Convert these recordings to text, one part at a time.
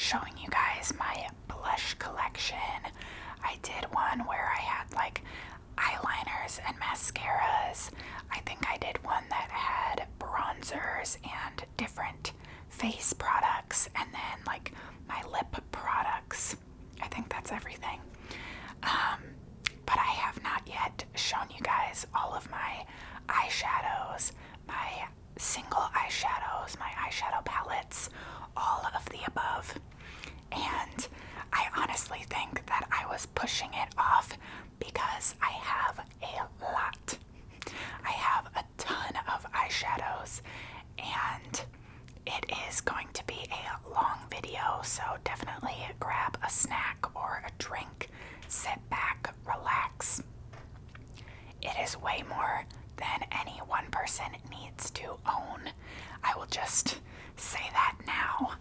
showing you guys my blush collection. I did one where I had like eyeliners and mascaras. I think I did one that had bronzers and different face products, and then like my lip products. I think that's everything. But I have not yet shown you guys all of my eyeshadows, my single eyeshadows, my eyeshadow palettes, all of the above. And I honestly think that I was pushing it off because I have a lot. I have a ton of eyeshadows, and it is going to be a long video, so definitely grab a snack or a drink, sit back, relax. It is way more than any one person needs to own. I will just say that now.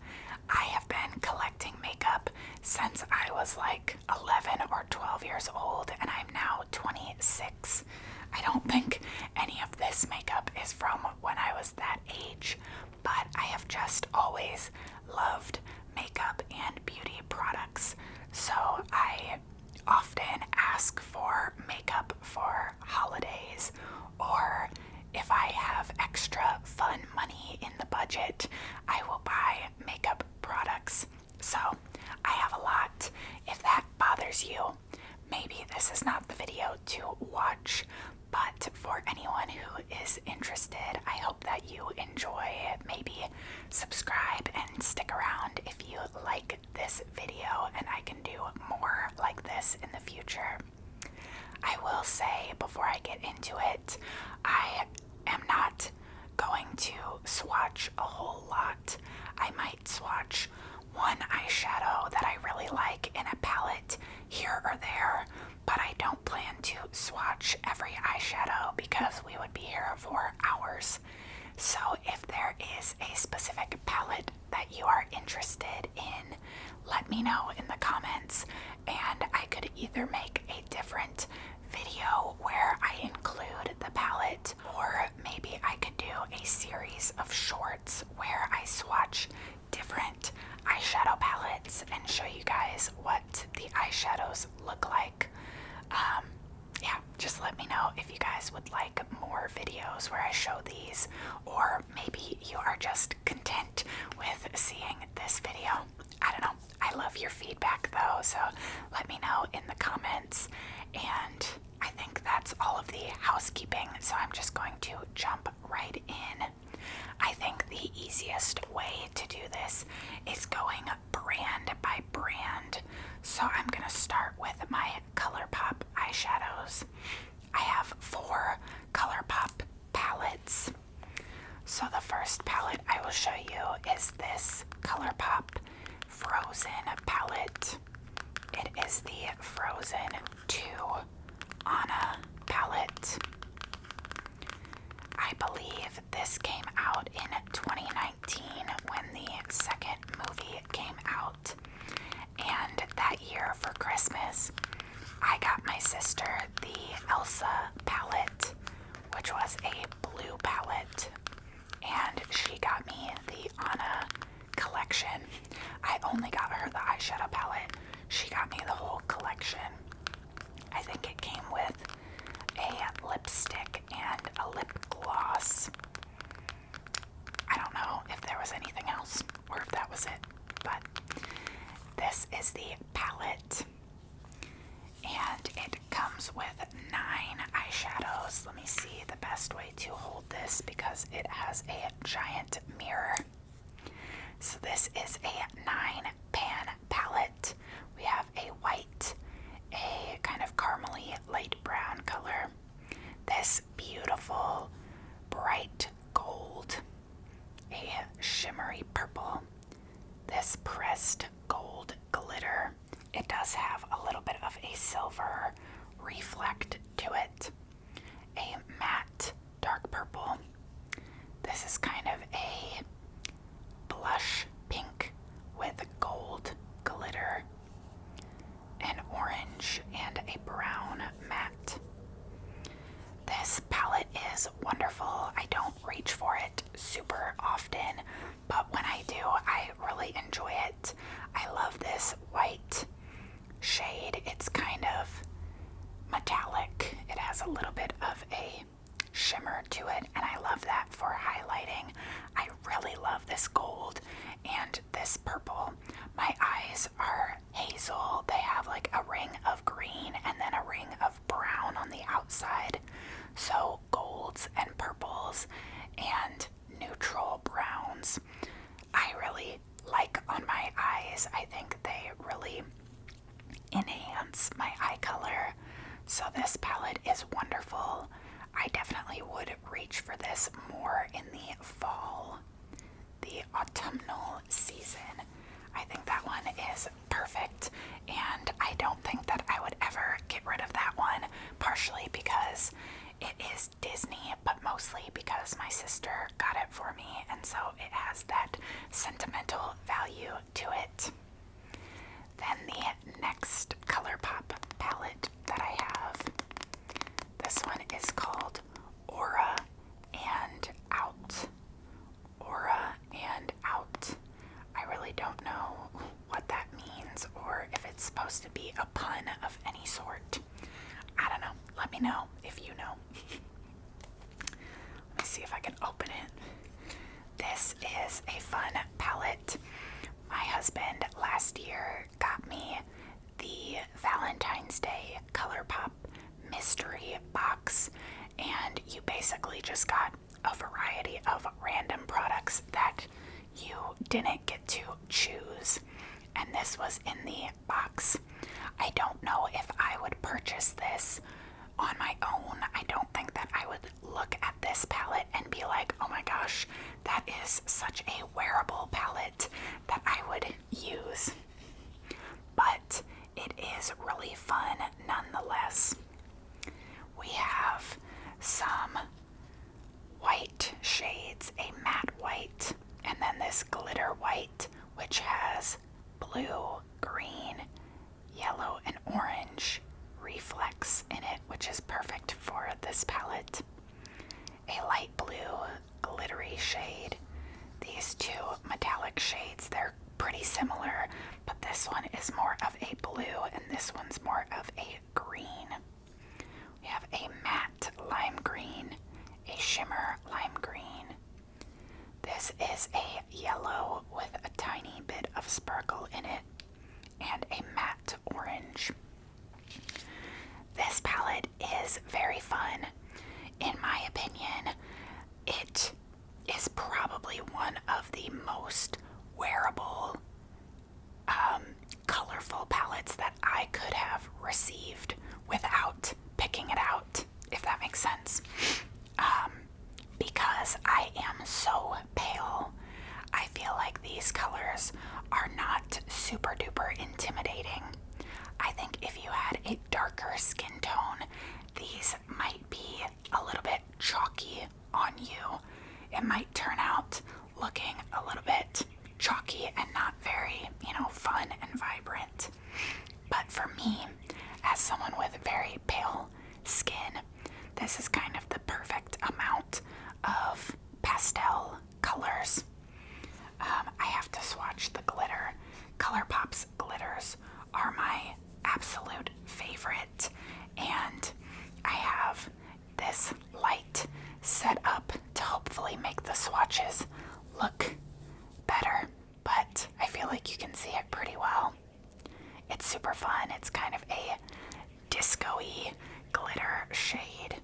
I have been collecting makeup since I was like 11 or 12 years old, and I'm now 26. I don't think any of this makeup is from when I was that age, but I have just always loved makeup and beauty products. So I often ask for makeup for holidays, or if I have extra fun money in the budget, I will buy makeup products. So I have a lot. If that bothers you, maybe this is not the video to watch, but for anyone who is interested, I hope that you enjoy. Maybe subscribe and stick around if you like this video, and I can do more like this in the future. I will say before I get into it, I am not going to swatch a whole lot. I might swatch one eyeshadow that I really like in a palette here or there, but I don't plan to swatch every eyeshadow because we would be here for hours. So if there is a specific palette that you are interested in, let me know in the comments, and I could either make a different video where I include the palette, or maybe I could do a series of shorts where I swatch different eyeshadow palettes and show you guys what the eyeshadows look like. Yeah, just let me know if you guys would like more videos where I show these, or maybe you are just content with seeing this video. I don't know. I love your feedback though, so let me know in the comments. And I think that's all of the housekeeping, so I'm just going to jump right in. I think the easiest way to do this is going brand by brand. So I'm going to start with my ColourPop eyeshadows. I have 4 ColourPop palettes. So the first palette I will show you is this ColourPop Frozen palette. It is the Frozen 2 Anna palette. I believe this came out in 2019 when the second movie came out. And that year for Christmas, I got my sister the Elsa palette, which was a blue palette, and she got me the Anna collection. I only got her the eyeshadow palette. She got me the whole collection. I think it came with a lipstick and a lip gloss. I don't know if there was anything else or if that was it, but this is the palette, and it comes with 9 eyeshadows. Let me see the best way to hold this because it has a giant mirror. So this is a 9-pan palette. We have a white, a kind of caramely light brown color, this beautiful bright gold, a shimmery purple, this pressed gold glitter. It does have a little bit of a silver reflect to it, a matte dark purple. This is kind of a blush pink with gold glitter, an orange, and a brown matte. This palette is wonderful. I don't reach for it super often, but when I do, I really enjoy it. I Hazel. They have like a ring of green and then a ring of brown on the outside. So golds and purples and neutral browns. I really like on my eyes. I think they really enhance my eye color. So this palette is wonderful. I definitely would reach for this more in the fall, the autumnal season. I think that one is perfect, and I don't think that I would ever get rid of that one, partially because it is Disney, but mostly because my sister got it for me, and so it has that sentimental value to it. Then the next ColourPop palette that I have, this one is called Aura and Out. Aura and Out. I really don't know what that means or if it's supposed to be a pun of any sort. I don't know. Let me know if you know. Let me see if I can open it. This is a fun palette. My husband last year got me the Valentine's Day ColourPop mystery box, and you basically just got a variety of random products that you didn't get to choose, and this was in the box. I don't know if I would purchase this on my own. I don't think that I would look at this palette and be like, oh my gosh, that is such a wearable palette that I would use. But it is really fun nonetheless. We have some white shades, a matte white, and then this glitter white, which has blue, green, yellow, and orange reflex in it, which is perfect for this palette. A light blue glittery shade. These two metallic shades, they're pretty similar, but this one is more of a blue and this one's more of a green. We have a matte lime green, a shimmer lime green. This is a yellow with a tiny bit of sparkle in it, and a matte orange. This palette is very fun. In my opinion, it is probably one of the most wearable, colorful palettes that I could have received without picking it out, if that makes sense. Because I am so pale, I feel like these colors are not super duper intimidating. I think if you had a darker skin tone, these might be a little bit chalky on you. It might turn out looking a little bit chalky and not very, fun and vibrant. But for me, as someone with very pale skin, this is kind of the perfect amount of pastel colors. I have to swatch the glitter. ColourPop's glitters are my absolute favorite, and I have this light set up to hopefully make the swatches look better, but I feel like you can see it pretty well. It's super fun. It's kind of a disco-y glitter shade,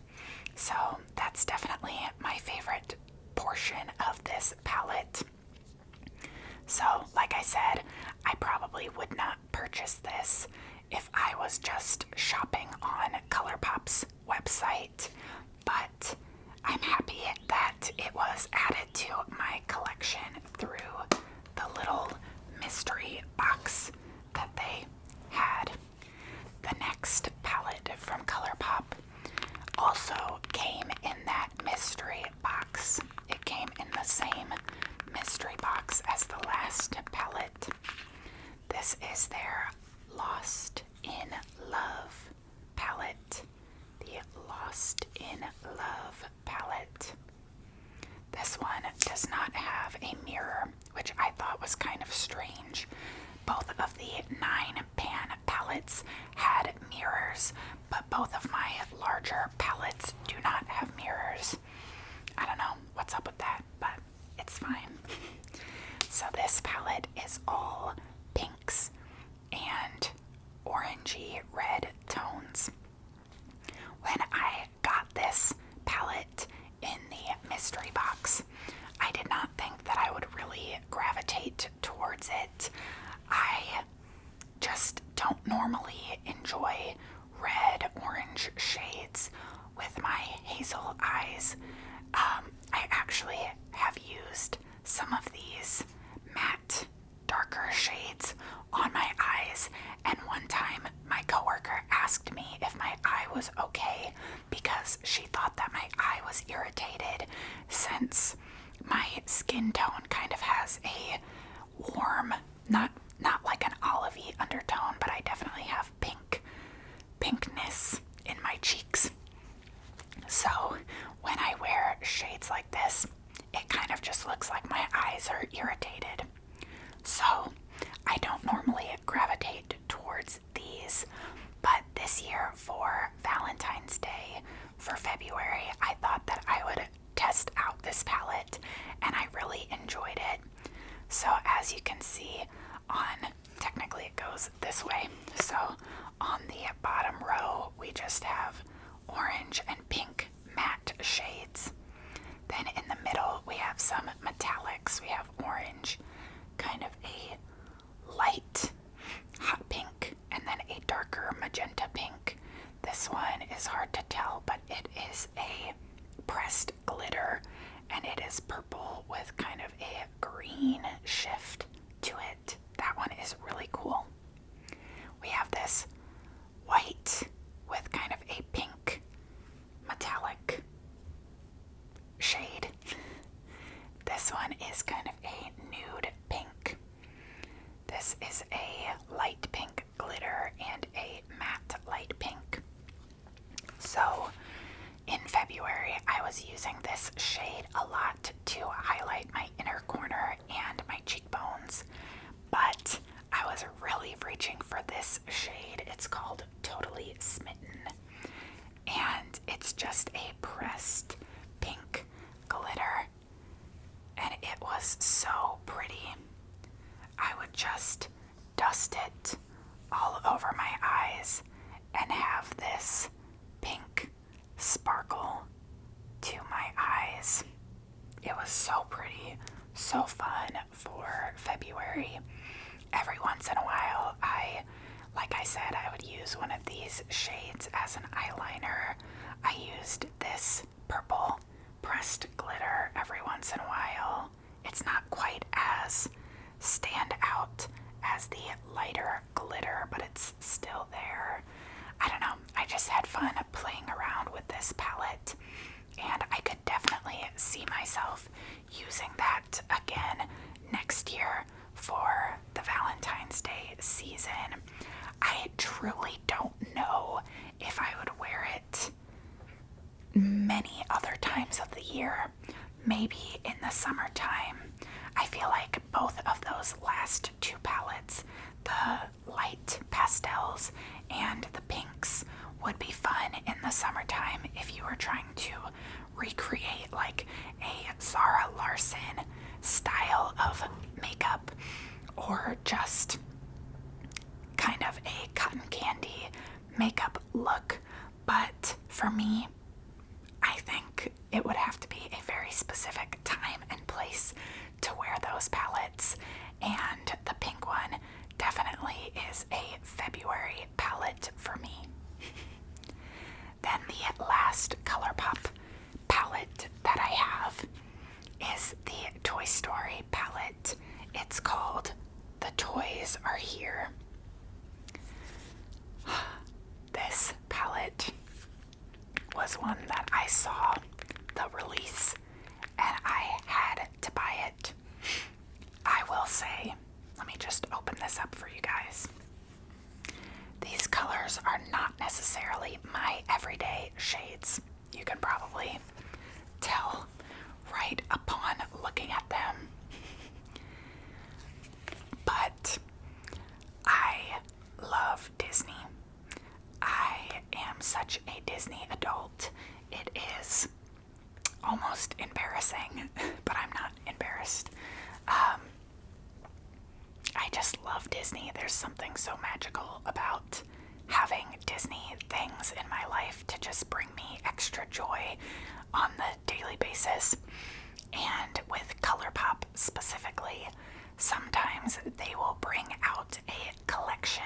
so that's definitely my favorite portion of this palette. So, like I said, I probably would not purchase this if I was just shopping on ColourPop's website, but I'm happy that it was added to my collection through the little mystery box that they had. The next palette from ColourPop also came in that mystery box. It came in the same mystery box as the last palette. This is their Lost in Love palette. The Lost in Love palette. This one does not have a mirror, towards it. I just don't normally enjoy red orange shades with my hazel eyes. I actually have used some of these matte darker shades on my eyes, and one time my coworker asked me if my eye was okay because she thought that my eye was irritated since my skin tone kind of has a warm, not like an olivey undertone, but I definitely have pinkness in my cheeks. So when I wear shades like this, it kind of just looks like my eyes are irritated. So I don't normally gravitate towards these, but this year for Valentine's Day, for February, I thought that I would test out this palette, and I really enjoyed it. So as you can see technically it goes this way. So on the bottom row, we just have orange and pink matte shades. Then in the middle, we have some metallics. We have orange, kind of a light hot pink, and then a darker magenta pink. This one is hard to tell, but it is a pressed glitter, and it is purple with kind of a green shift to it. That one is really cool. We have this white with kind of a pink metallic shade. This one is kind of a nude pink. This is a light pink glitter and a matte light pink. So in February, I was using this shade a lot to highlight my inner corner and my cheekbones, but I was really reaching for this shade. It's called Totally Smitten, and it's just a pressed pink glitter, and it was so pretty. I would just dust it all over my eyes and have this pink sparkle to my eyes. It was so pretty, so fun for February. Every once in a while, like I said, I would use one of these shades as an eyeliner. I used this purple pressed glitter every once in a while. It's not quite as stand out as the lighter glitter, but it's still there. I don't know, I just had fun playing around with this palette, and I could definitely see myself using that again next year for the Valentine's Day season. I truly don't know if I would wear it many other times of the year. Maybe in the summertime. I feel like both of those last two palettes, the light pastels and the pinks, would be fun in the summertime if you were trying to recreate like a Zara Larsson style of makeup, or just kind of a cotton candy makeup look. But for me, I think it would have to be a very specific time and place to wear those palettes, and the pink one definitely is a February palette for me. Then the last ColourPop palette that I have is the Toy Story palette. It's called The Toys Are Here. This palette was one that I saw the release and I had to buy it. I will say, let me just open this up for you guys. These colors are not necessarily my everyday shades. You can probably tell right upon looking at them. But I love Disney. I am such a Disney adult. It is almost embarrassing, but I'm not embarrassed. I just love Disney. There's something so magical about having Disney things in my life to just bring me extra joy on the daily basis. And with ColourPop specifically, sometimes sometimes they will bring out a collection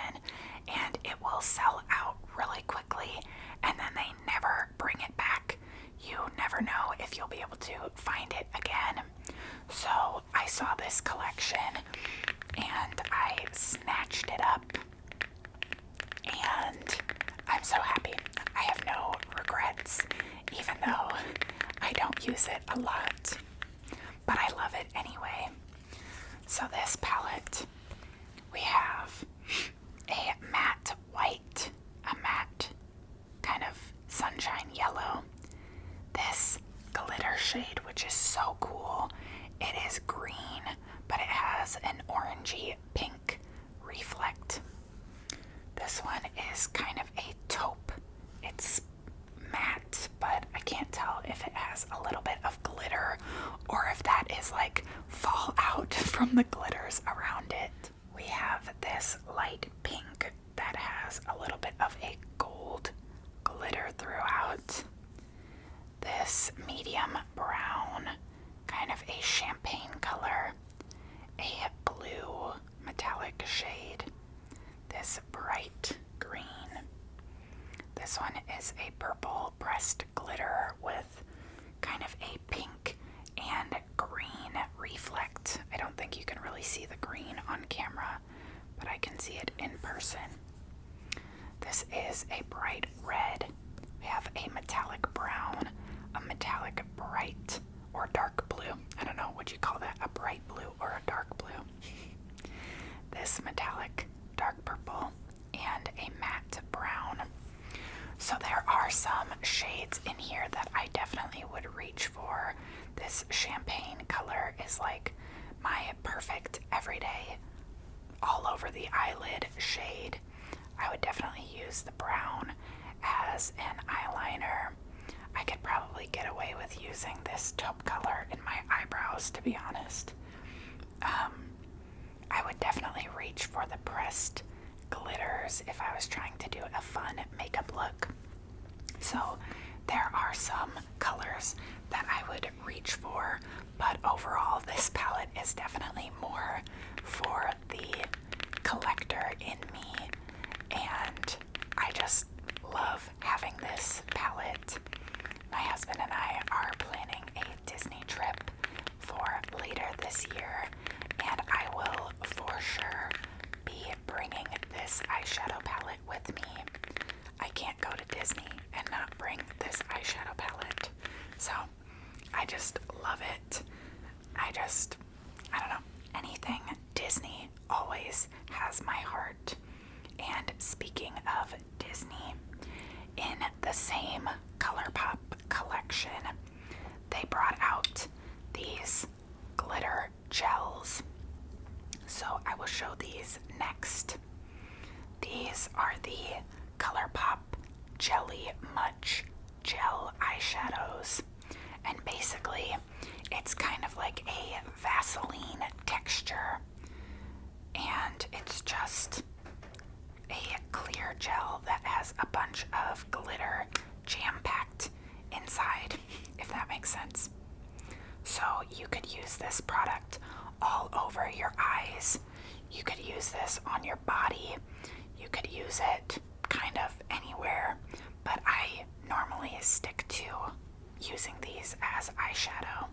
and it will sell out really quickly, and then they never bring it back. You never know if you'll be able to find it again. So I saw this collection and I snatched it up, and I'm so happy. I have no regrets, even though I don't use it a lot, but I love it anyway. So this palette, we have a matte white, a matte kind of sunshine yellow, this glitter shade, which is so cool. It is green, but it has an orangey pink reflect. This one is kind of a taupe. It's matte, but I can't tell if it has a little bit of glitter or if that is like fallout from the glitters around it. We have this light pink that has a little bit of a gold glitter throughout. This medium brown, kind of a champagne color, a blue metallic shade, this bright green. This one is a purple pressed glitter with kind of a pink and green reflect. I don't think you can really see the green on camera, but I can see it in person. This is a bright red. We have a metallic brown, a metallic bright or dark blue. I don't know, would you call that a bright blue or a dark blue? This metallic dark purple and a matte brown. So there are some shades in here that I definitely would reach for. This champagne color is like my perfect everyday all over the eyelid shade. I would definitely use the brown as an eyeliner. I could probably get away with using this taupe color in my eyebrows, to be honest. I would definitely reach for the pressed glitters if I was trying to do a fun makeup look. So there are some colors that I would reach for, but overall this palette is definitely more for the collector in me, and I just love having this palette. My husband and I are planning a Disney trip for later this year, and I will for sure be bringing this eyeshadow palette with me. I can't go to Disney and not bring this eyeshadow palette. So I just love it. I don't know, anything Disney always has my heart. And speaking of Disney, in the same ColourPop collection, they brought out these glitter gels. So I will show these next. These are the ColourPop Jelly Much Gel Eyeshadows. And basically, it's kind of like a Vaseline texture. And it's just a clear gel that has a bunch of glitter jam-packed inside, if that makes sense. So you could use this product all over your eyes. You could use this on your body. You could use it kind of anywhere, but I normally stick to using these as eyeshadow.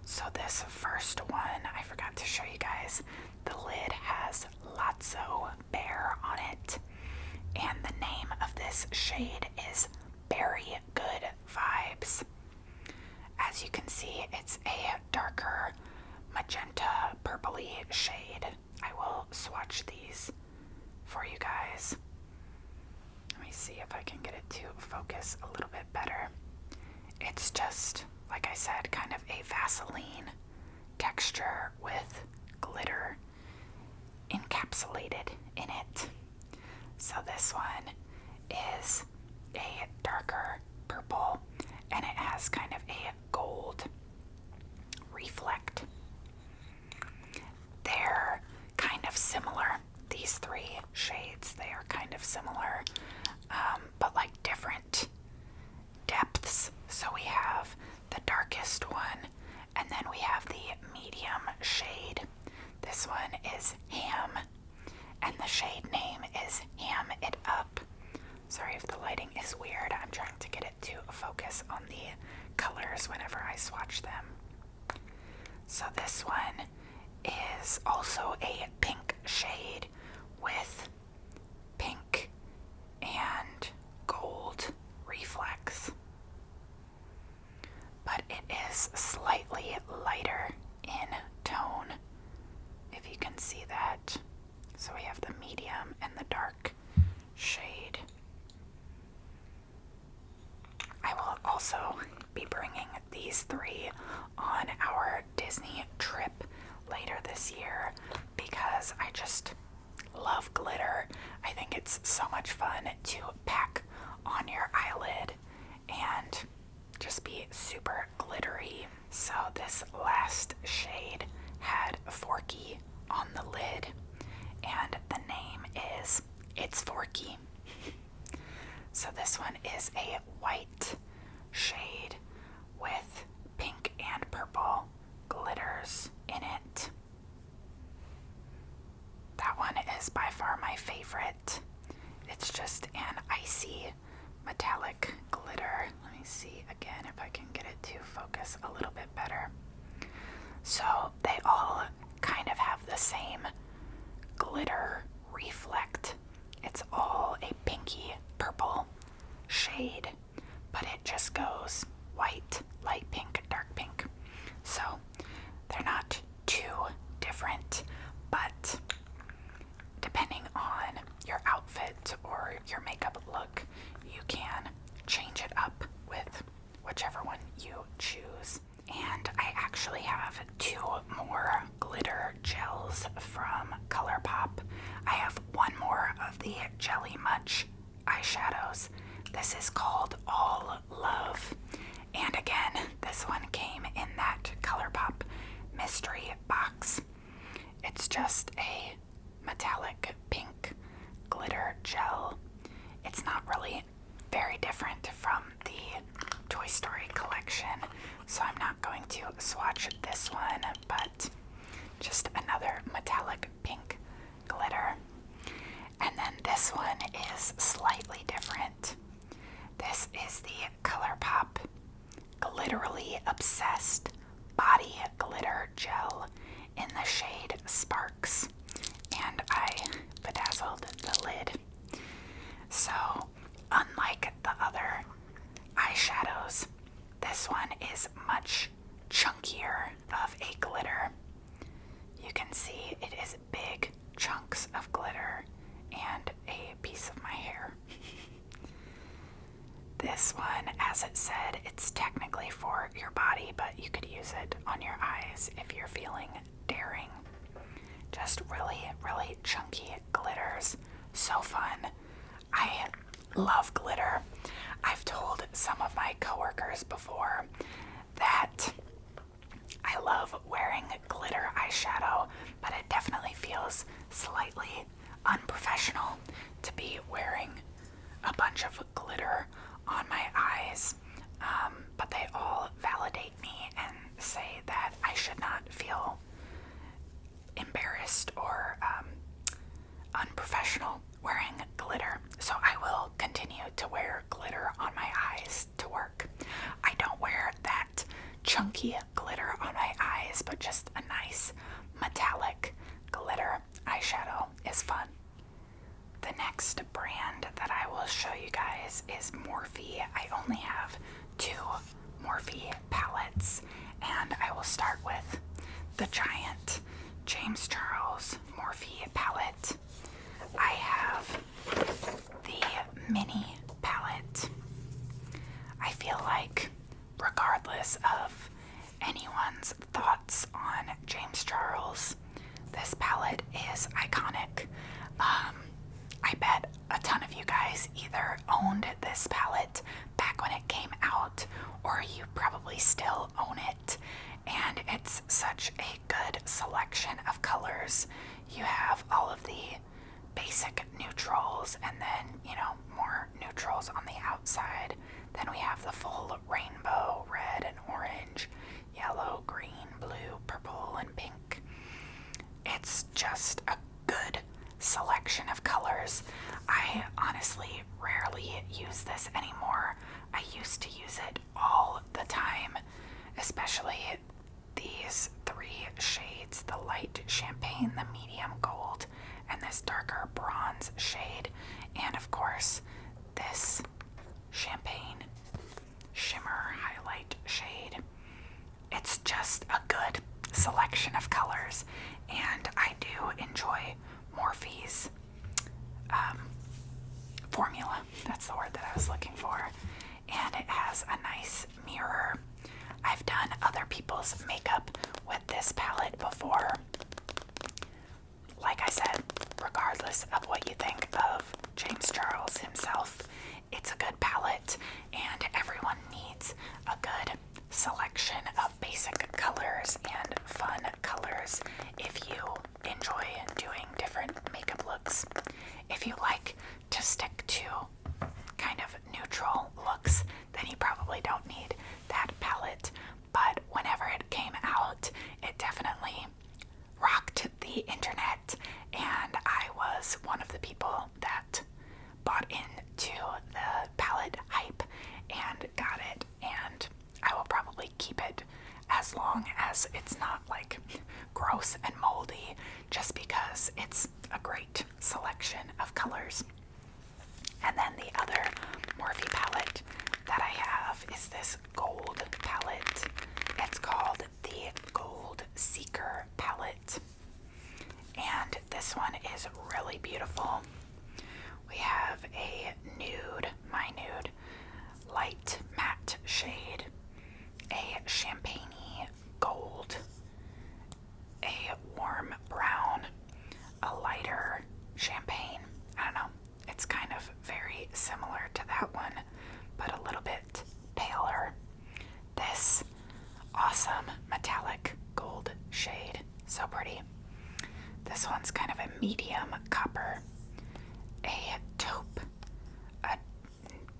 So this first one, I forgot to show you guys, the lid has Lotso Bear on it, and the name of this shade is Berry Good Vibes. As you can see, it's a darker magenta purpley shade. I will swatch these for you guys. Let me see if I can get it to focus a little bit better. It's just, like I said, kind of a Vaseline texture with glitter encapsulated in it. So this one is a darker purple, and it has kind of a gold reflect. They're kind of similar, these three shades. They are kind of similar, but like different depths. So we have the darkest one, and then we have the medium shade. This one is Ham, and the shade name is Ham It Up. Sorry if the lighting is weird. I'm trying to get it to focus on the colors whenever I swatch them. So this one is also a pink shade with pink and gold reflex, but it is slightly lighter in tone, if you can see that. So we have the medium and the dark shade. I will also be bringing these three on our Disney trip later this year because I just love glitter. I think it's so much fun to pack on your eyelid and just be super glittery. So this last shade had Forky on the lid, and the name is It's Forky. So this one is a white shade with pink and purple glitters in it. That one is by far my favorite. It's just an icy metallic glitter. Let me see again if I can get it to focus a little bit better. So they all kind of have the same glitter reflect. It's all a pinky purple shade, but it just goes white, light pink, dark pink. So they're not too different, but depending on your outfit or your makeup look, you can change it up with whichever one you choose. And I actually have two more glitter gels from ColourPop. I have one more of the Jelly Much eyeshadows. This is called All Love. And again, this one came in that ColourPop mystery box. It's just a metallic pink glitter gel. It's not really very different from the Toy Story collection, so I'm not going to swatch this one, but just another metallic pink glitter. And then this one is slightly different. This is the ColourPop Glitterally Obsessed Body Glitter Gel in the shade Sparks, and I bedazzled the lid. So, unlike the other eyeshadows, this one is much chunkier of a glitter. You can see it is big chunks of glitter and a piece of my hair. This one, as it said, it's technically for your body, but you could use it on your eyes if you're feeling daring. Just really, really chunky glitters. So fun. I love glitter. I've told some of my coworkers before that I love wearing glitter eyeshadow, but it definitely feels slightly unprofessional to be wearing a bunch of glitter on my eyes. But they all validate me and say that I should not feel embarrassed or unprofessional wearing glitter. So I will continue to wear glitter on my eyes to work. I don't wear that chunky glitter on my eyes, but just a nice metallic glitter eyeshadow is fun. The next brand that I will show you guys is Morphe. I only have two Morphe palettes, and I will start with the giant James Charles Morphe palette. I have the mini palette. I feel like regardless of anyone's thoughts on James Charles, this palette is iconic. I bet a ton of you guys either owned this palette back when it came out, or you probably still own it, and it's such a good selection of colors. just a good selection of colors. I honestly rarely use this anymore. I used to use it all the time, especially these three shades, the light champagne, the medium gold, and this darker bronze shade, and of course this champagne shimmer highlight shade. It's just a good selection of colors, and I do enjoy Morphe's formula. That's the word that I was looking for. And it has a nice mirror. I've done other people's makeup with this palette before. Like I said, regardless of what you think of James Charles himself, it's a good palette, and everyone needs a good selection of basic colors and fun colors if you enjoy doing different makeup looks. If you like to stick to kind of neutral looks, then you probably don't need that palette. But whenever it came out, it definitely rocked the internet, and I was one of the people that bought into the palette hype and got it, and I will probably keep it as long as it's not like gross and moldy, just because it's a great selection of colors. And then the other Morphe palette that I have is this gold palette. It's called the Gold Seeker palette, and this one is really beautiful. We have a nude, my nude, light matte shade, a champagne gold, a warm brown, a lighter champagne. I don't know, it's kind of very similar to that one, but a little bit paler. This awesome metallic gold shade, so pretty. This one's kind of a medium copper, a taupe, a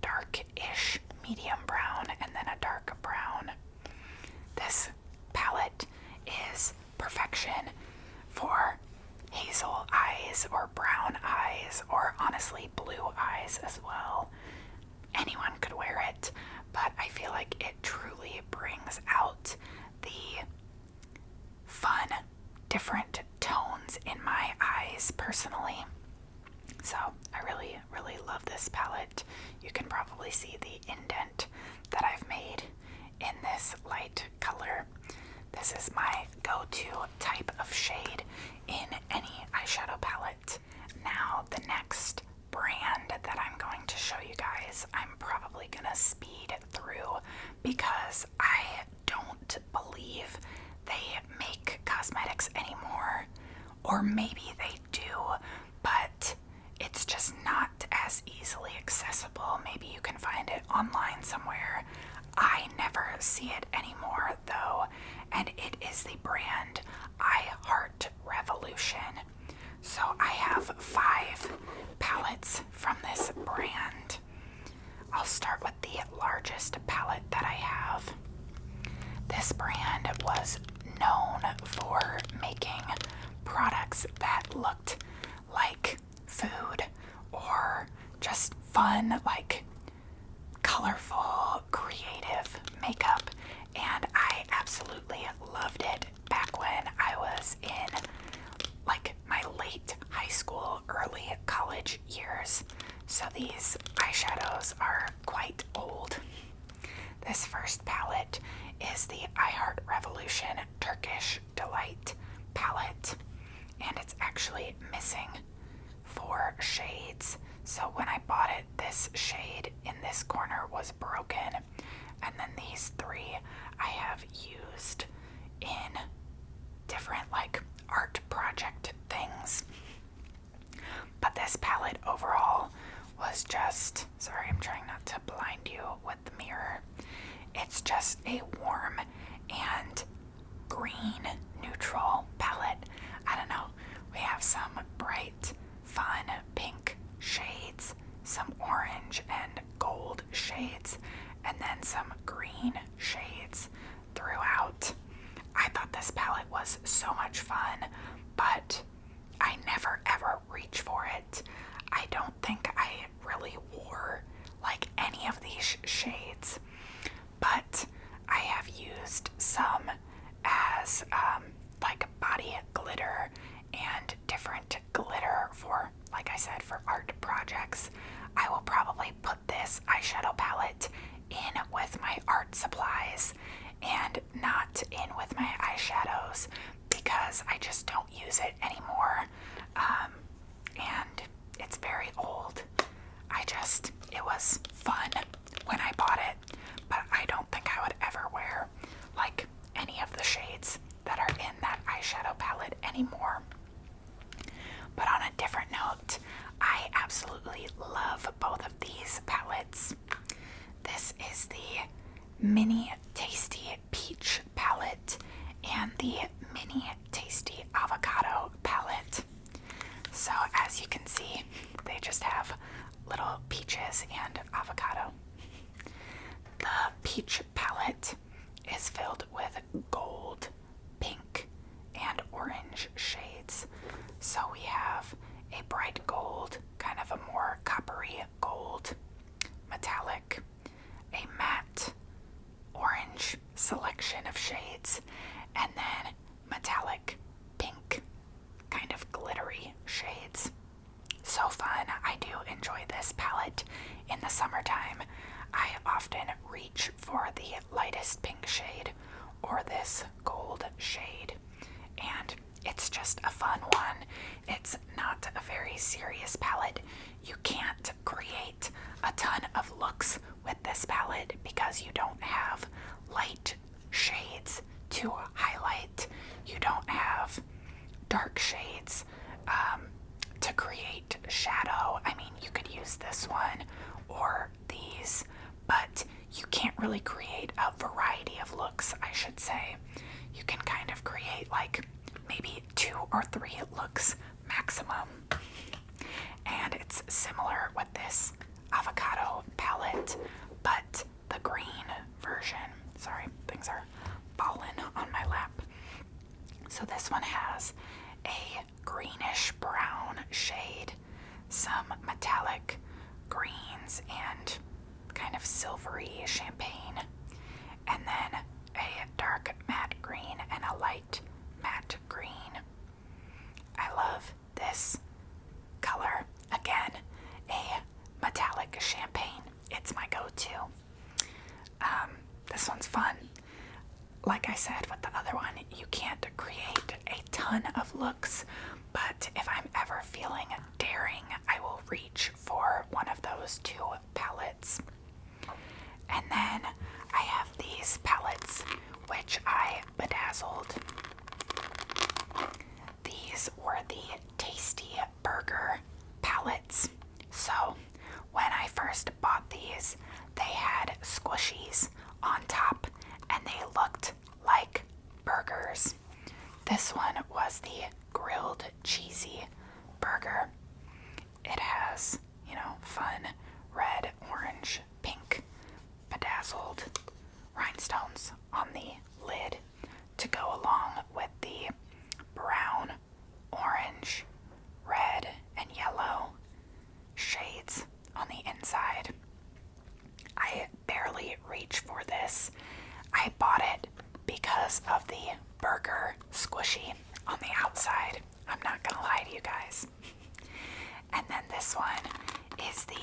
dark-ish medium brown, and then a dark brown. This palette is perfection for hazel eyes or brown eyes, or honestly blue eyes as well. Anyone could wear it, but I feel like it truly brings out the fun, different tones in my eyes personally. So I really, really love this palette. You can probably see the indent that I've made in this light color. This is my go-to type of shade in any eyeshadow palette. Now, the next brand that I'm going to show you guys, I'm probably gonna speed through because I don't believe they make cosmetics anymore, or maybe they do, but it's just not as easily accessible. Maybe you can find it online somewhere. I never see it anymore though, and it is the brand I Heart Revolution. So I have 5 palettes from this brand. I'll start with the largest palette that I have. This brand was known for making products that looked like food or just fun, like colorful, creative makeup, and I absolutely loved it back when I was in like my late high school, early college years. So these eyeshadows are quite old. This first palette is the I Heart Revolution Turkish Delight palette, and it's actually missing 4 shades. So when I bought it, this shade in this corner was broken, and then these 3 I have used in different like art project things. But this palette overall was just, sorry, I'm trying not to blind you with the mirror. It's just a warm and green neutral palette. I don't know, we have some bright, fun pink shades, some orange and gold shades, and then some green shades throughout. I thought this palette was so much fun, but want glitter for, like I said, for art projects, I will probably put this eyeshadow palette in with my art supplies and not in with my eyeshadows because I just don't use it anymore. And it's very old. It was fun when I bought it, but I don't think I would ever wear like any of the shades that are in that eyeshadow palette anymore. But on a different note, I absolutely love both of these palettes. This is the Mini Tasty Peach palette and the Mini Tasty Avocado palette. So as you can see, they just have little peaches and avocado. The peach palette is filled with gold, pink, and orange shades. So we have a bright gold, kind of a more coppery gold, metallic, a matte orange selection of shades, and then metallic pink, kind of glittery shades. So fun. I do enjoy this palette in the summertime. I often reach for the lightest pink shade or this gold shade, and it's just a fun one. It's not a very serious palette. You can't create a ton of looks with this palette because you don't have light shades to highlight. You don't have dark shades to create shadow. I mean, you could use this one or these, but you can't really create a variety of looks, I should say. You can kind of create like maybe 2 or 3 looks maximum. And it's similar with this avocado palette, but the green version. Sorry, things are falling on my lap. So this one has a greenish brown shade, some metallic greens, and kind of silvery champagne, and then a dark matte green and a light matte green. I love this color. Again, a metallic champagne. It's my go-to. This one's fun. Like I said with the other one, you can't create a ton of looks, but if I'm ever feeling daring, I will reach for one of those 2 palettes. And then I have these palettes, which I bedazzled. These were the Tasty Burger palettes. So when I first bought these, they had squishies on top and they looked like burgers. This one was the grilled cheesy burger. It has, fun red, orange, pink, bedazzled rhinestones on the lid to go along with the brown, orange, red, and yellow shades on the inside. I barely reach for this. I bought it because of the burger squishy on the outside. I'm not gonna lie to you guys. And then this one is the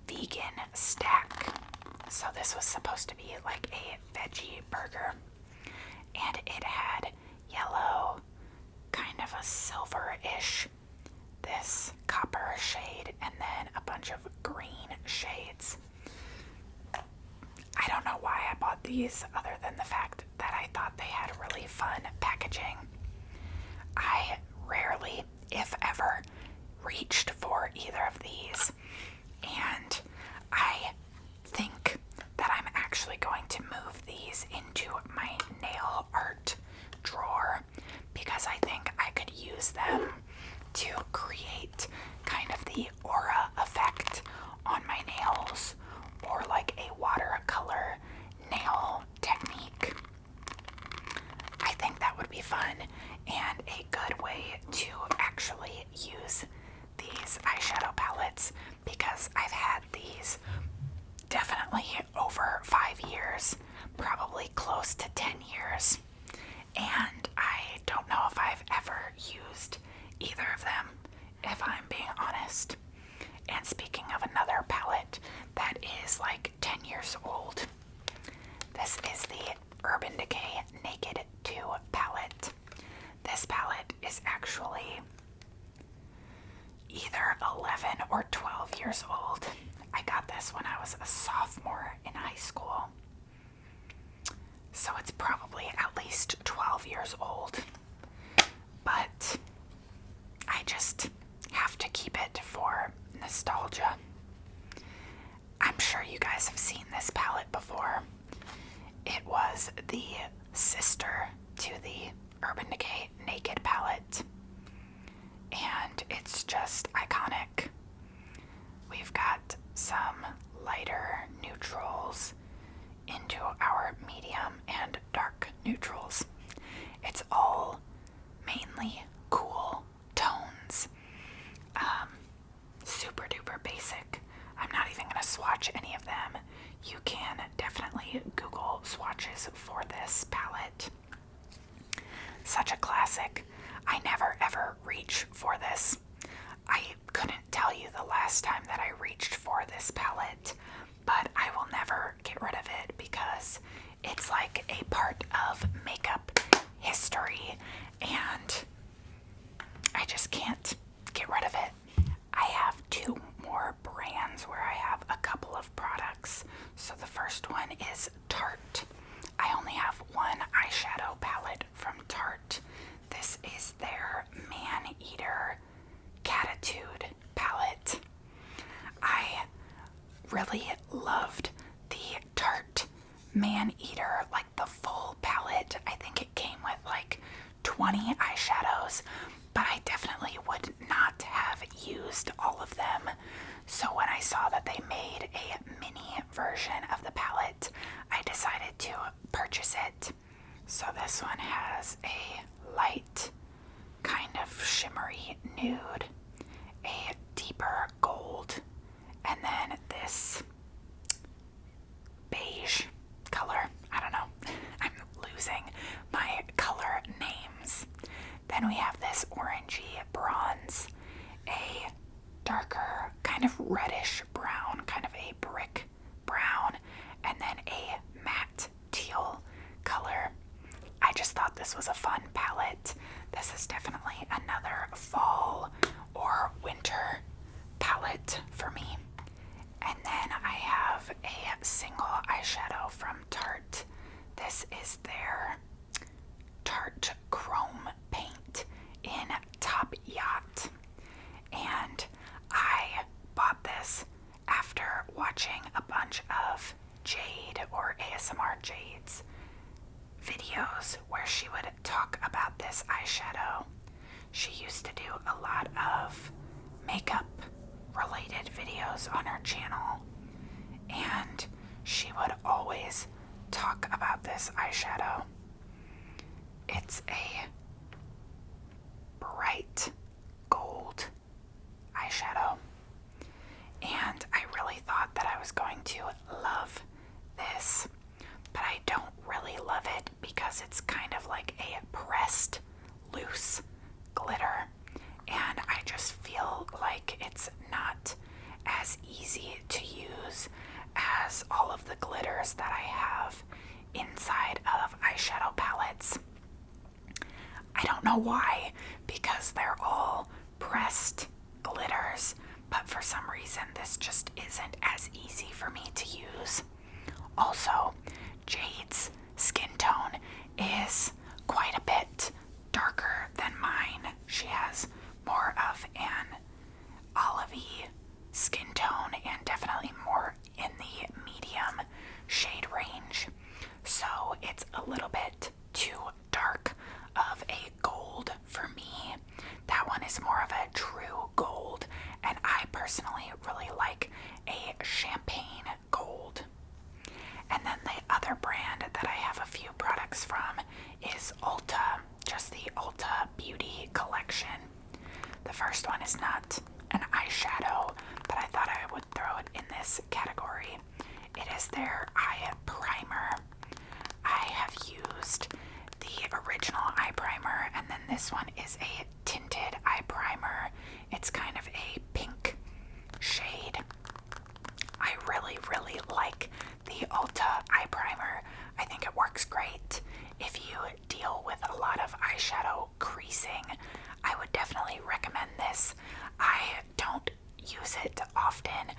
vegan stack. So this was supposed to be like a veggie burger. And it had yellow, kind of a silver-ish, this copper shade, and then a bunch of green shades. I don't know why I bought these other than the fact that I thought they had really fun packaging. I rarely, if ever, reached for either of these, and I think that I'm actually going to move these into my nail art drawer because I think I could use them to create kind of the aura effect on my nails, or like a watercolor nail technique. I think that would be fun and a good way to actually use these eyeshadow palettes because I've had these definitely over 5 years, probably close to 10 years, and I don't know if I've ever used either years old. This is the Urban Decay Naked 2 palette. This palette is actually either 11 or 12 years old. I got this when I was a sophomore in high school. So it's probably at least 12 years old. But I just have to keep it for nostalgia. I'm sure you guys have seen this palette before. It was the sister to the Urban Decay Naked palette. And it's just iconic. We've got some lighter neutrals into our medium and dark neutrals. It's all mainly cool tones. Super duper basic. I'm not even going to swatch any of them. You can definitely Google swatches for this palette. Such a classic. I never ever reach for this. I couldn't tell you the last time that I reached for this palette, but I will never get rid of it because it's like a part of makeup history and I just can't get rid of it. I have two more brands where I have a couple of products. So the first one is Tarte. I only have one eyeshadow palette from Tarte. This is their Man Eater Catitude palette. I really loved the Tarte Man Eater, like the full palette. I think it came with like 20 eyeshadows, but I definitely would not have used all of them. So when I saw that they made a mini version of the palette, I decided to purchase it. So this one has a light, kind of shimmery nude, a deeper gold, and then this beige color. I don't know. I'm losing my color names. Then we have this orangey bronze, a darker kind of reddish brown, kind of a brick brown, and then a matte teal color. I just thought this was a fun palette. This is definitely another fall or winter palette for me. And then I have a single eyeshadow from Tarte. This is their Tarte Chrome Paint in Top Yacht. And I bought this after watching a bunch of Jade or ASMR Jade's videos where she would talk about this eyeshadow. She used to do a lot of makeup related videos on her channel, and she would always talk about this eyeshadow. It's a bright gold eyeshadow, and I really thought that I was going to love this, but I don't really love it because it's kind of like a pressed loose glitter, and I just feel like it's not as easy to use as all of the glitters that I have inside of eyeshadow palettes. I don't know why, because they're all pressed glitters, but for some reason this just isn't as easy for me to use. Also, Jade's skin tone is quite a bit darker than mine. She has more of an olivey skin tone and definitely more in the medium shade range. So it's a little bit too dark of a gold for me. That one is more of a true gold, and I personally really like a champagne gold. And then the other brand that I have a few products from is Ulta, just the Ulta Beauty Collection. The first one is not an eyeshadow, but I thought I would throw it in this category. It is their eye primer. I have used the original eye primer, and then this one is a tinted eye primer. It's kind of a pink shade. I really, really like the use it often,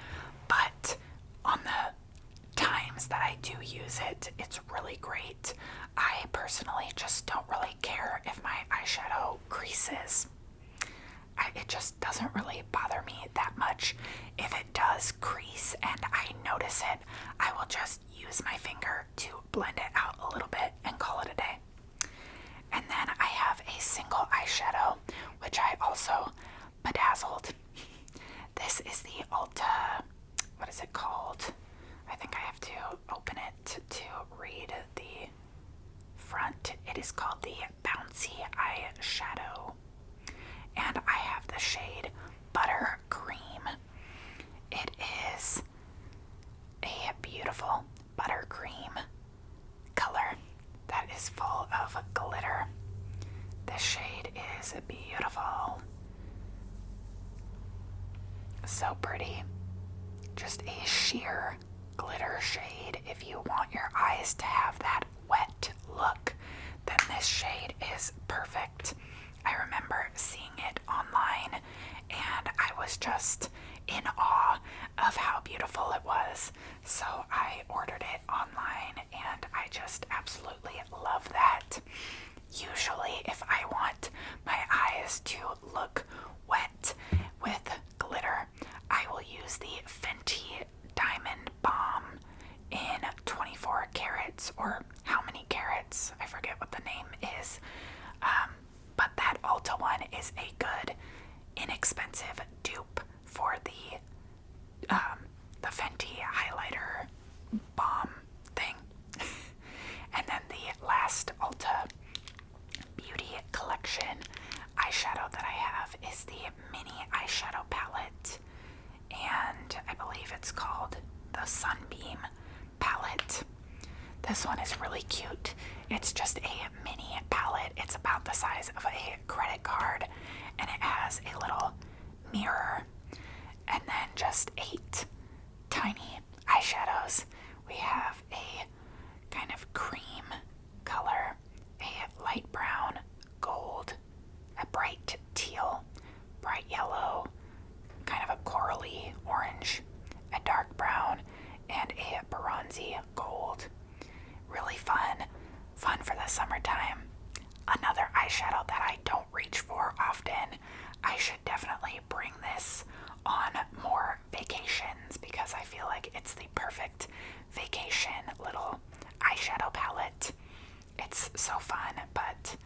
but on the times that I do use it, it's really great. I personally just don't really care if my eyeshadow creases. It just doesn't really bother me that much. If it does crease and I notice it, I will just use my finger to blend it out a little bit and call it a day. And then I have a single eyeshadow, which I also bedazzled. This is the Ulta, what is it called? I think I have to open it to read the front. It is called the Bouncy Eyeshadow. And I have the shade Butter Cream. It is a beautiful buttercream color that is full of glitter. This shade is beautiful. So pretty. Just a sheer glitter shade. If you want your eyes to have that wet look, then this shade is perfect. I remember seeing it online and I was just in awe of how beautiful it was. So I ordered it online and I just absolutely love that. Usually if I want my eyes to look wet with glitter, I will use the Fenty Diamond Balm in 24 carats, or how many carats, I forget what the name is. But that Ulta one is a good, inexpensive dupe for the Fenty highlighter balm thing. And then the last Ulta Beauty Collection eyeshadow that I have is the mini eyeshadow palette, and I believe it's called the Sunbeam palette. This one is really cute. It's just a mini palette. It's about the size of a credit card, and it has a little mirror, and then just 8 tiny eyeshadows. We have a kind of cream color, a light brown, gold, a bright teal, bright yellow, kind of a corally orange, a dark brown, and a bronzy gold. Really fun for the summertime. Another eyeshadow that I don't reach for often. I should definitely bring this on more vacations because I feel like it's the perfect vacation little eyeshadow palette. It's so fun, but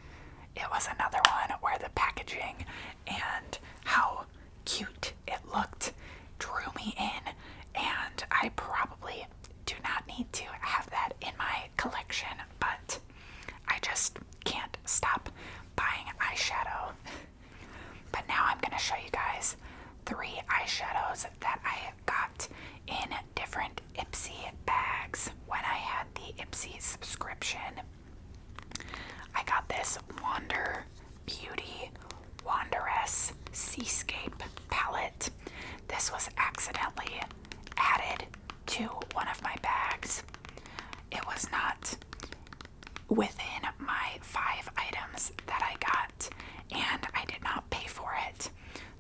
it was another one where the packaging and how cute it looked drew me in, and I probably do not need to have that in my collection, but I just can't stop buying eyeshadow. But now I'm going to show you guys 3 eyeshadows that I got in different Ipsy bags when I had the Ipsy subscription. I got this Wander Beauty Wanderess Seascape palette. This was accidentally added to one of my bags. It was not within my 5 items that I got, and I did not pay for it.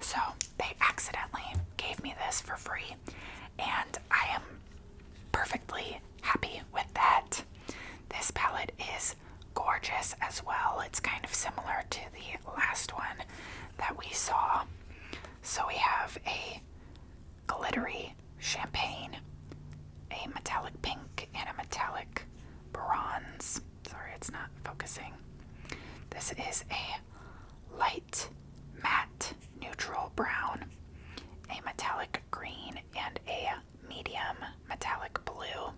So they accidentally gave me this for free, and I am perfectly happy with that. This palette is gorgeous as well. It's kind of similar to the last one that we saw. So we have a glittery champagne, a metallic pink, and a metallic bronze. Sorry, it's not focusing. This is a light matte neutral brown, a metallic green, and a medium metallic blue.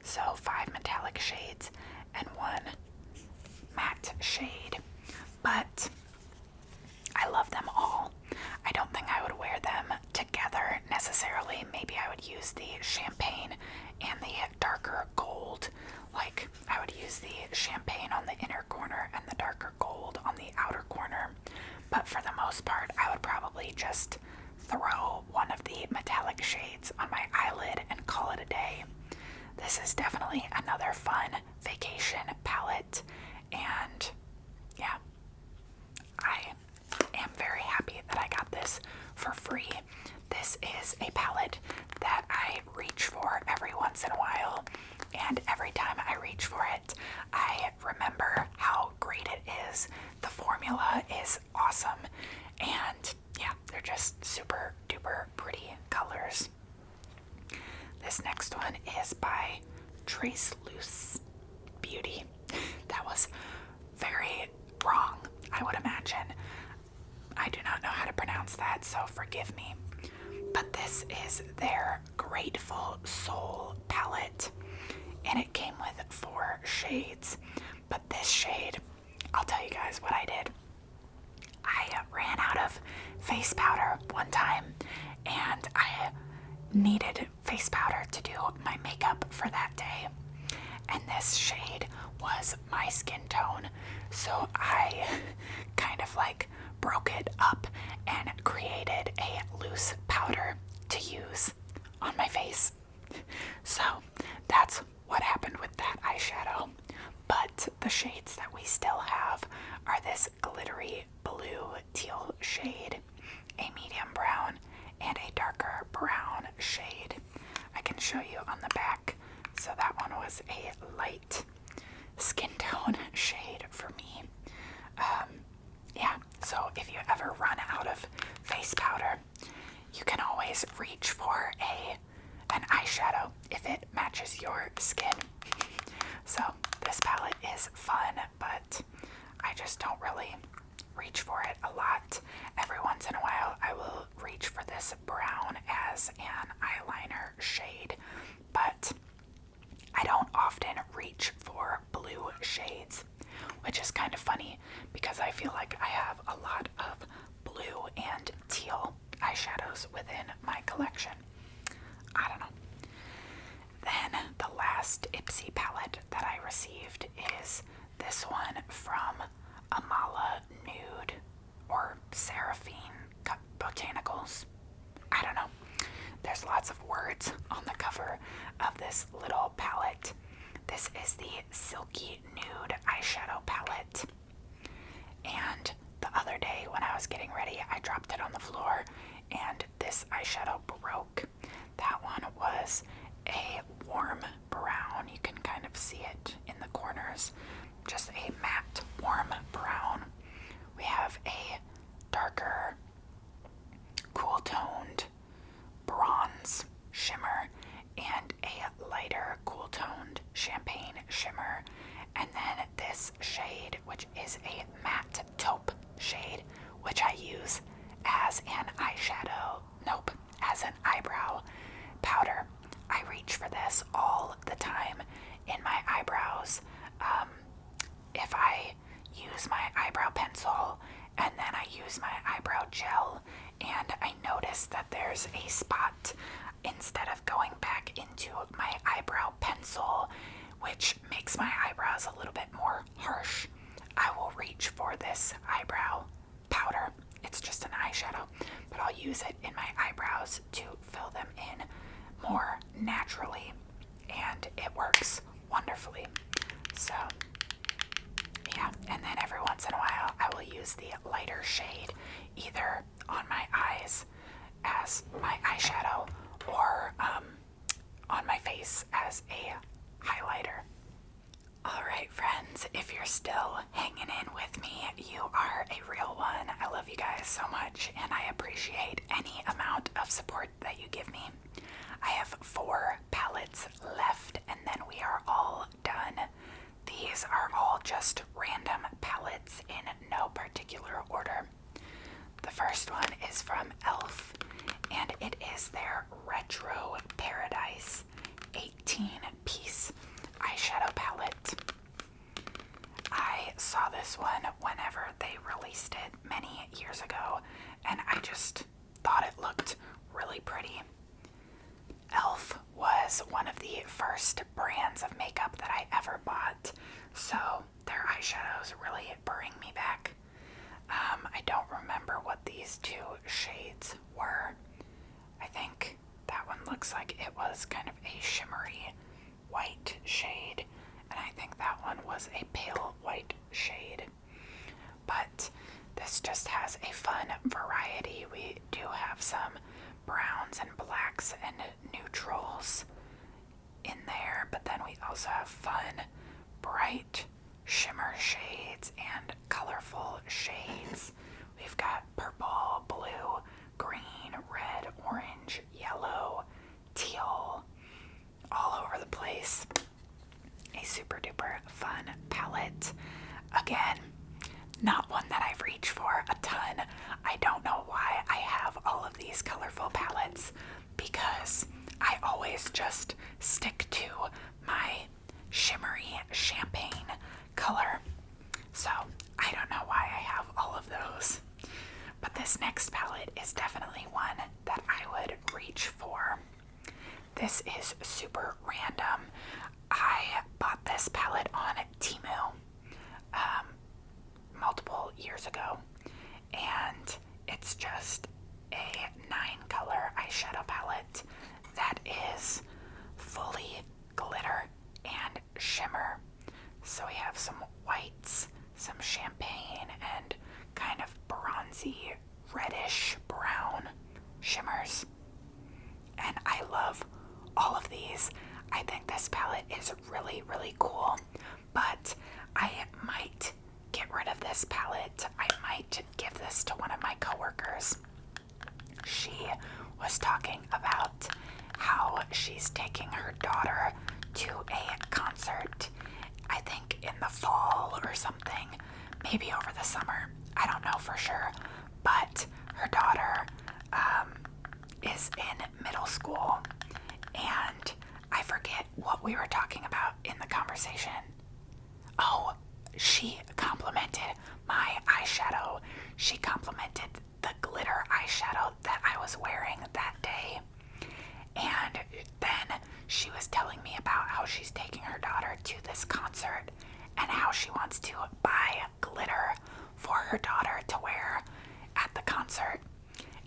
So 5 metallic shades and 1 matte shade. But I love them all. I don't think I would wear them together necessarily. Maybe I would use the champagne and the darker gold. Like, I would use the champagne on the inner corner and the darker gold on the outer corner. But for the most part, I would probably just throw one of the metallic shades on my eyelid and call it a day. This is definitely another fun vacation palette, and yeah, I am very happy that I got this for free. This is just super duper pretty colors. This next one is by Trace Loose Beauty. That was very wrong, I would imagine. I do not know how to pronounce that, so forgive me. But this is their Grateful Soul palette, and it came with 4 shades. But this shade, I'll tell you guys what I did. I ran out of face powder one time, and I needed face powder to do my makeup for that day. And this shade was my skin tone, so I kind of like broke it up and created a loose powder to use on my face. So that's what happened with that eyeshadow. But the shades that we still have are this glittery blue teal shade, a medium brown, and a darker brown shade. I can show you on the back. So that one was a light skin tone shade for me. Yeah, so if you ever run out of face powder, you can always reach for an eyeshadow if it matches your skin. So this palette is fun, but I just don't really reach for it a lot. Every once in a while I will reach for this brown as an eyeliner shade, but I don't often reach for blue shades, which is kind of funny because I feel like I have a lot of blue and teal eyeshadows within my collection. I don't know. Then the last Ipsy palette that I received is this one from Amala Nude or Seraphine Botanicals. I don't know. There's lots of words on the cover of this little palette. This is the Silky Nude eyeshadow palette. And the other day when I was getting ready, I dropped it on the floor and this eyeshadow broke. That one was a warm brown. You can kind of see it in the corners. Just a matte warm brown. We have a darker, cool-toned bronze shimmer and a lighter cool-toned champagne shimmer, and then this shade, which is a matte taupe shade, which I use as an as an eyebrow powder. I reach for this all the time in my eyebrows. If I use my eyebrow pencil and then I use my eyebrow gel and I notice that there's a spot, instead of going back into my eyebrow pencil, which makes my eyebrows a little bit more harsh, I will reach for this eyebrow powder. It's just an eyeshadow, but I'll use it in my eyebrows to fill them in more naturally, and it works wonderfully. So yeah, and then every once in a while I will use the lighter shade either on my eyes as my eyeshadow or on my face as a highlighter. Alright friends, if you're still hanging in with me, you are a real one. I love you guys so much and I appreciate any amount of support that you give me. I have 4 palettes left and then we are all done. These are all just random palettes in no particular order. The first one is from e.l.f. and it is their Retro Paradise 18-piece eyeshadow palette. I saw this one whenever they released it many years ago and I just thought it looked really pretty. e.l.f. was one of the first brands of makeup that I ever bought, so their eyeshadows really bring me back. I don't remember what these 2 shades were. I think that one looks like it was kind of a shimmery white shade, and I think that one was a pale white shade. But this just has a fun variety. We do have some browns and blacks and neutrals in there, but then we also have fun, bright shimmer shades and colorful shades. We've got purple, blue, green, definitely one that I would reach for. This is super random. I bought this palette on Temu multiple years ago, and it's just a 9-color eyeshadow palette that is fully glitter and shimmer. So we have some whites, some champagne, and kind of bronzy, reddish brown shimmers. And I love all of these. I think this palette is really, really cool, but I might get rid of this palette. I might give this to one of my coworkers. She was talking about how she's taking her daughter to a concert, I think in the fall or something, maybe over the summer. I don't know for sure, but her daughter is in middle school, and I forget what we were talking about in the conversation. Oh, she complimented my eyeshadow. She complimented the glitter eyeshadow that I was wearing that day. And then she was telling me about how she's taking her daughter to this concert and how she wants to buy glitter for her daughter to wear at the concert.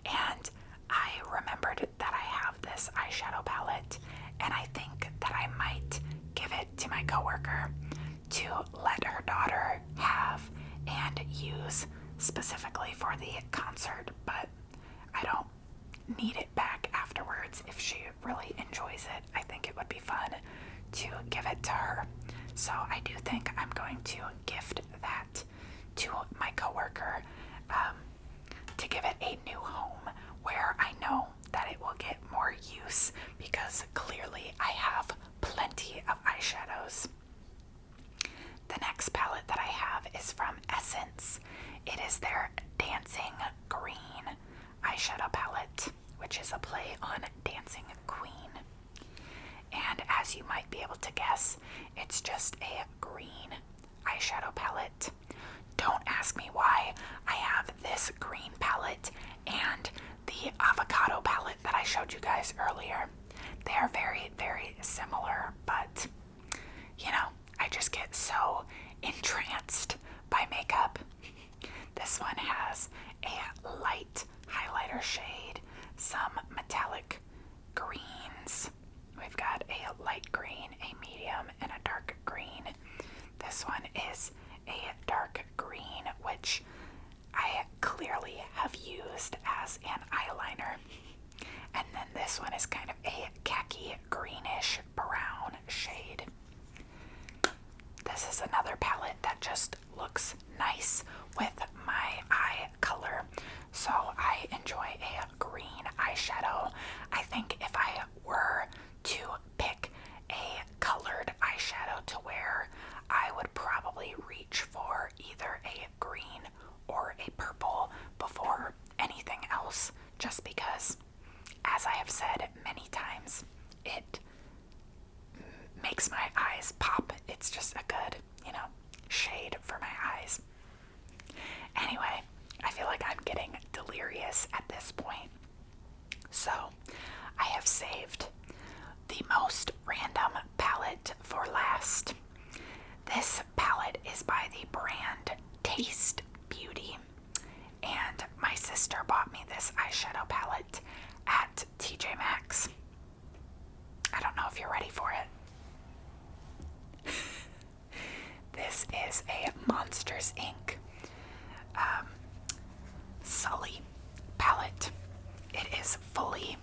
And I remembered that I have this eyeshadow palette, and I think that I might give it to my coworker to let her daughter have and use specifically for the concert, but I don't need it back afterwards. If she really enjoys it, I think it would be fun to give it to her. So I do think I'm going to gift that to my coworker, to give it a new home where I know that it will get more use, because clearly I have plenty of eyeshadows. The next palette that I have is from Essence. It is their Dancing Green eyeshadow palette, which is a play on Dancing Queen. And as you might be able to guess, it's just a green eyeshadow palette. Don't ask me why I have this green palette and the avocado palette that I showed you guys earlier. They are very, very similar, but you know, I just get so entranced by makeup. This one has a light highlighter shade, some metallic greens. We've got a light green, a medium, and a dark green. This one is a dark green, which I clearly have used as an eyeliner. And then this one is kind of a khaki greenish brown shade. This is another palette that just looks nice with my eye color. So I enjoy a green eyeshadow. I think if I were to pick a colored eyeshadow to wear, I would probably reach for either a green or a purple before anything else, just because, as I have said many times, it makes my eyes pop. It's just a good, shade for my eyes. Anyway, I feel like I'm getting delirious at this point. So, I have saved the most random palette for last. This palette is by the brand Taste Beauty, and my sister bought me this eyeshadow palette at TJ Maxx. I don't know if you're ready for it. This is a Monsters Inc. Sully palette. It is fully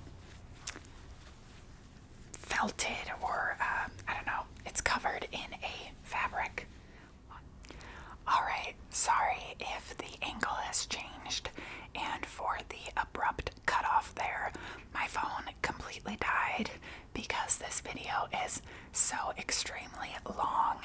felted, or I don't know, it's covered in a fabric. Alright, sorry if the angle has changed, and for the abrupt cutoff there, my phone completely died because this video is so extremely long,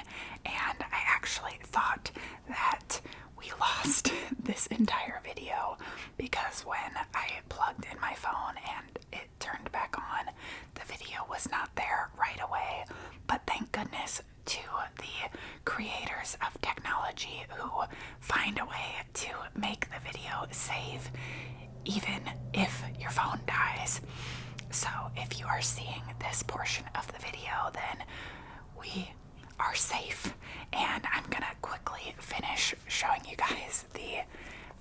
and I actually thought that we lost this entire video because when I plugged in my phone and it turned back on, the video was not there right away. But thank goodness to the creators of technology who find a way to make the video save even if your phone dies. So if you are seeing this portion of the video, then we are safe. And I'm gonna quickly finish showing you guys the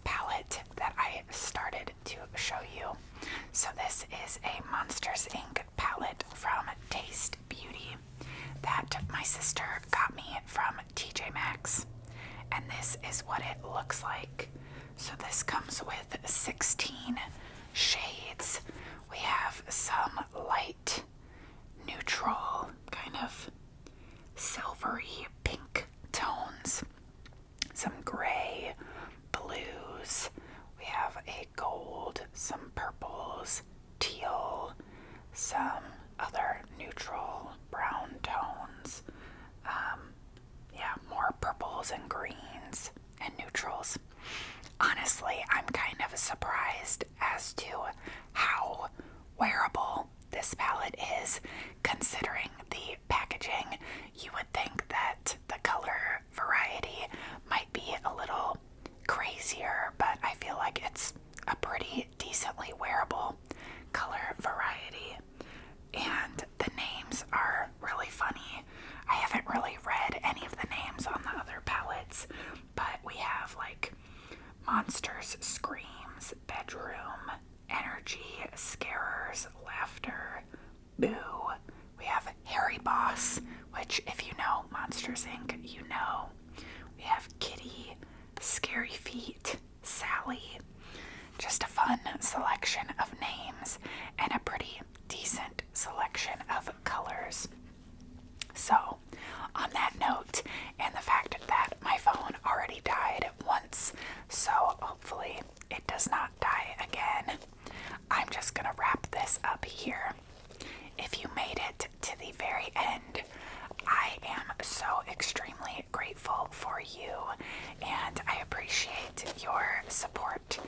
palette that I started to show you. So this is a Monsters Inc. palette from Taste Beauty that my sister got me from TJ Maxx. And this is what it looks like. So this comes with 16 shades. We have some light, neutral, kind of silvery pink tones, some gray, blues, we have a gold, some purples, teal, some other neutral brown tones, more purples and greens and neutrals. Honestly, I'm kind of surprised as to how wearable this palette is, considering the packaging. You would think that the color variety might be a little crazier, but I feel like it's a pretty decently wearable color variety. And the names are really funny. I haven't really read any of the names on the other palettes, but we have like Monsters, Screams, Bedroom, Energy, Scarers, Laughter, Boo. We have Harry Boss, which if you know Monsters Inc., you know. We have Kitty, Scary Feet, Sally. Just a fun selection of names and a pretty decent selection of colors. So, on that note, and the fact that my phone already died once, so hopefully it does not die again, I'm just gonna wrap this up here. If you made it to the very end, I am so extremely grateful for you, and I appreciate your support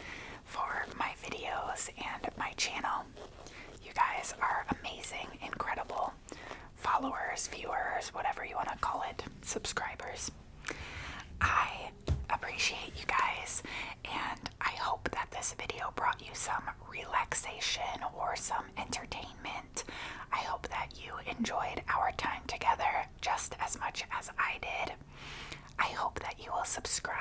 for my videos and my channel. You guys are amazing, incredible followers, viewers, whatever you want to call it, subscribers. I appreciate you guys, and I hope that this video brought you some relaxation or some entertainment. I hope that you enjoyed our time together just as much as I did. I hope that you will subscribe